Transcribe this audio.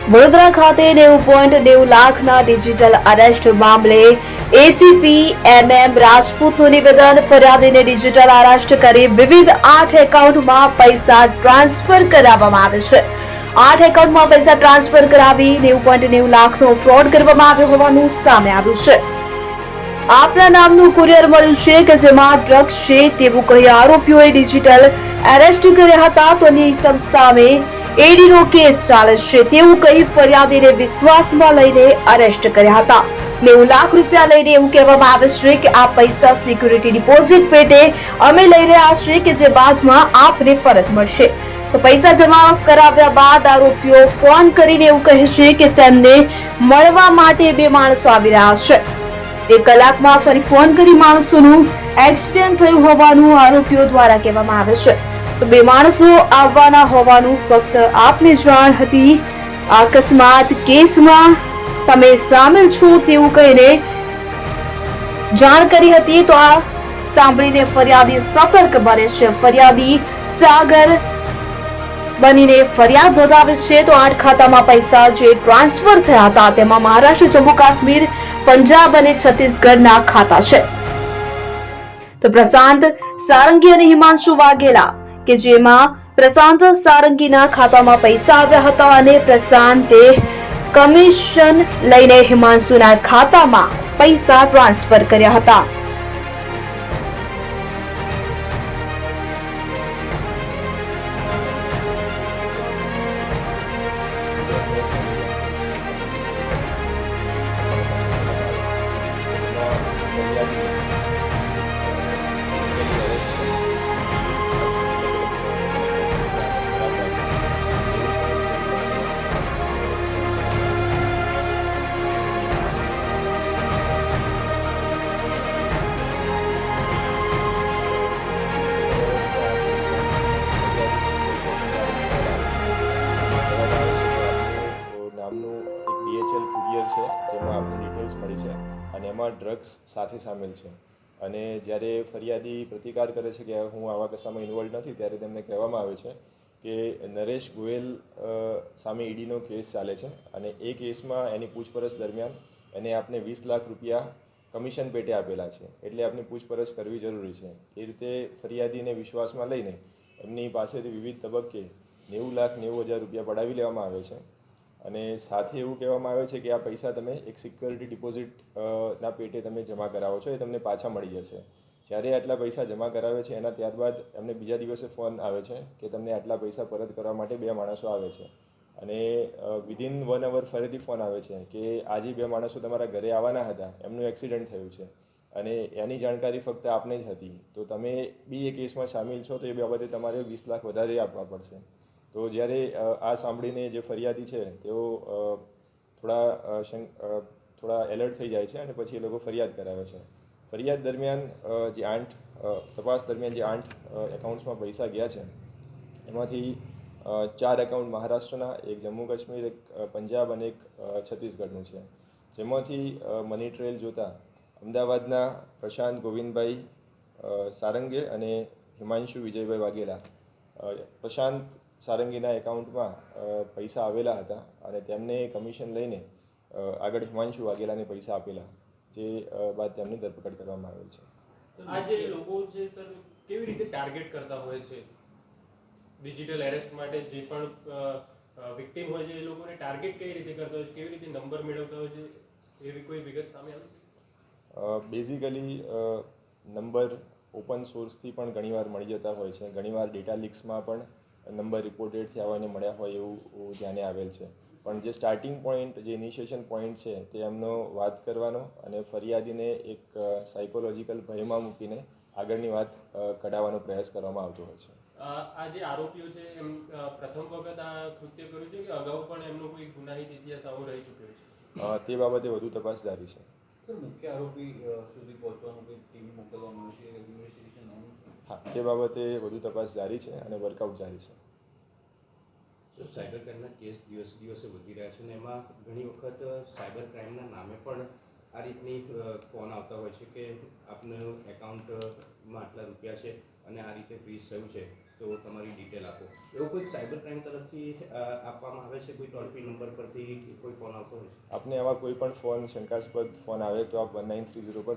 વડોદરા ખાતે 90.90 લાખના digital arrest મામલે એસીપી MM રાજપૂતનું નિવેદન. ફરિયાદીને ડિજિટલ અરેસ્ટ કરી વિવિધ 8 એકાઉન્ટમાં પૈસા ટ્રાન્સફર કરાવવામાં આવે છે. 8 એકાઉન્ટમાં પૈસા ટ્રાન્સફર કરાવી 90.90 લાખનો ફ્રોડ કરવામાં આવ્યો હોવાનું સામે આવ્યું છે. આપના નામનું કુરિયર મળ્યું છે કે જેમાં ડ્રગ્સ છે તેવું કહી આરોપીઓએ ડિજિટલ એરેસ્ટ કર્યા હતા. તો ઇસમ સામે ઈડીનો કેસ ચાલે છે તેવું કહી ફરિયાદીને વિશ્વાસમાં લઈને અરેસ્ટ કર્યા હતા. 90 લાખ રૂપિયા લઈને એવું કહેવામાં આવે છે કે આ પૈસા સિક્યુરિટી ડિપોઝિટ પેટે અમે લઈ રહ્યા છીએ કે જે બાદમાં આપને પરત મળશે. તો પૈસા જમા કરાવ્યા બાદ આરોપીઓ ફોન કરીને એવું કહે છે કે તેમને મળવા માટે 2 માણસો આવી રહ્યા છે. 1 કલાકમાં ફરી ફોન કરી માણસોનું એક્સિડન્ટ થયું હોવાનું આરોપીઓ દ્વારા કહેવામાં આવે છે. તો 2 માણસો આવવાના હોવાનું ફક્ત આપને જાણ હતી. અકસ્માત કેસમાં તમે સામેલ છો તેવું કહીને જાણ કરી હતી. તો આ સાંભળીને ફરિયાદી સતર્ક બને છે. ફરિયાદી સાગર બનીને ફરિયાદ નોંધાવે છે. તો 8 ખાતામાં પૈસા જે ટ્રાન્સફર થયા હતા તેમાં મહારાષ્ટ્ર, જમ્મુ કાશ્મીર, પંજાબ અને છત્તીસગઢના ખાતા છે. તો પ્રશાંત સારંગી અને હિમાંશુ વાઘેલા કે જેમાં પ્રશાંત સારંગીના ખાતામાં પૈસા આવ્યા હતા અને પ્રશાંતે કમિશન લઈને હિમાંશુના ખાતામાં પૈસા ટ્રાન્સફર કર્યા હતા. છે જેમાં આપની ડિટેલ્સ મળી છે અને એમાં ડ્રગ્સ સાથે સામેલ છે. અને જ્યારે ફરિયાદી પ્રતિકાર કરે છે કે હું આવા કશામાં ઇન્વોલ્વ નથી ત્યારે તેમને કહેવામાં આવે છે કે નરેશ ગોયલ સામે ઈડીનો કેસ ચાલે છે અને એ કેસમાં એની પૂછપરછ દરમિયાન એને આપને 20 લાખ રૂપિયા કમિશન પેટે આપેલા છે એટલે આપની પૂછપરછ કરવી જરૂરી છે. એ રીતે ફરિયાદીને વિશ્વાસમાં લઈને એમની પાસેથી વિવિધ તબક્કે 90,90,000 રૂપિયા પડાવી લેવામાં આવે છે અને સાથે એવું કહેવામાં આવે છે કે આ પૈસા તમે એક સિક્યોરિટી ડિપોઝિટ ના પેટે તમે જમા કરાવો છો, એ તમને પાછા મળી જશે. જ્યારે આટલા પૈસા જમા કરાવે છે એના ત્યારબાદ એમને બીજા દિવસે ફોન આવે છે કે તમને આટલા પૈસા પરત કરવા માટે 2 માણસો આવે છે અને વિધિન 1 અવર ફરીથી ફોન આવે છે કે આજે 2 માણસો તમારા ઘરે આવવાના હતા, એમનું એક્સિડન્ટ થયું છે અને એની જાણકારી ફક્ત આપને જ હતી, તો તમે બી એ કેસમાં સામેલ છો તો એ બાબતે તમારે 20 લાખ વધારે આપવા પડશે. તો જ્યારે આ સાંભળીને જે ફરિયાદી છે તેઓ થોડા એલર્ટ થઈ જાય છે અને પછી એ લોકો ફરિયાદ કરાવે છે. ફરિયાદ દરમિયાન તપાસ દરમિયાન જે 8 એકાઉન્ટ્સમાં પૈસા ગયા છે એમાંથી 4 એકાઉન્ટ મહારાષ્ટ્રના, 1 જમ્મુ કાશ્મીર, 1 પંજાબ અને 1 છત્તીસગઢનું છે. જેમાંથી મની ટ્રેલ જોતાં અમદાવાદના પ્રશાંત ગોવિંદભાઈ સારંગે અને હિમાંશુ વિજયભાઈ વાઘેલા, પ્રશાંત સારંગીના એકાઉન્ટમાં પૈસા આવેલા હતા અને તેમને કમિશન લઈને આગળ હિમાંશુ વાઘેલાને પૈસા આપેલા, જે બાદ તેમની ધરપકડ કરવામાં આવેલ છે. આ જે લોકો છે સર કેવી રીતે ટાર્ગેટ કરતા હોય છે ડિજિટલ એરેસ્ટ માટે? જે પણ વિક્ટિમ હોય છે એ લોકોને ટાર્ગેટ કઈ રીતે કરતા હોય છે, કેવી રીતે નંબર મેળવતા હોય છે, એવી કોઈ વિગત સામે આવી? બેઝિકલી નંબર ઓપન સોર્સથી પણ ઘણીવાર મળી જતા હોય છે, ઘણીવાર ડેટા લીક્સમાં પણ નંબર રિપોર્ટેડ થયા હોય મળ્યા હોય એવું ધ્યાને આવેલ છે. પણ જે સ્ટાર્ટિંગ પોઈન્ટ, જે ઇનિશિએશન પોઈન્ટ છે તે એમનો વાત કરવાનો અને ફરિયાદીને એક સાયકોલોજીકલ ભયમાં મૂકીને આગળની વાત કઢાવવાનો પ્રયાસ કરવામાં આવતો હોય છે. આ જે આરોપીઓ છે એમ પ્રથમ વખત આ કૃત્ય કર્યું છે કે અગાઉ પણ એમનો કોઈ ગુનાહિત ઇતિહાસ આવો રહી ચૂક્યો છે? તે બાબતે વધુ તપાસ જારી છે. મુખ્ય આરોપી સુધી પહોંચવાનું કોઈ ટીમ મોકલવામાં આવશે, ઇન્વેસ્ટિગેશન? હા, તે બાબતે વધુ તપાસ જારી છે અને વર્કઆઉટ જારી છે. સાયબર ક્રાઇમના કેસ દિવસે વધી રહ્યા છે અને એમાં ઘણી વખત સાયબર ક્રાઇમના નામે પણ આ રીતની ફોન આવતા હોય છે કે આપનું એકાઉન્ટ એકાઉન્ટમાં આટલા રૂપિયા છે અને આ રીતે ફ્રીઝ થયું છે તો તમારી ડિટેલ આપો, એવું કોઈ સાયબર ક્રાઇમ તરફથી આપવામાં આવે છે? કોઈ ટોલ ફ્રી નંબર પરથી કોઈ ફોન આવતો હોય છે? આપને આવા કોઈ પણ ફોન શંકાસ્પદ ફોન આવે તો આપ 1930 પર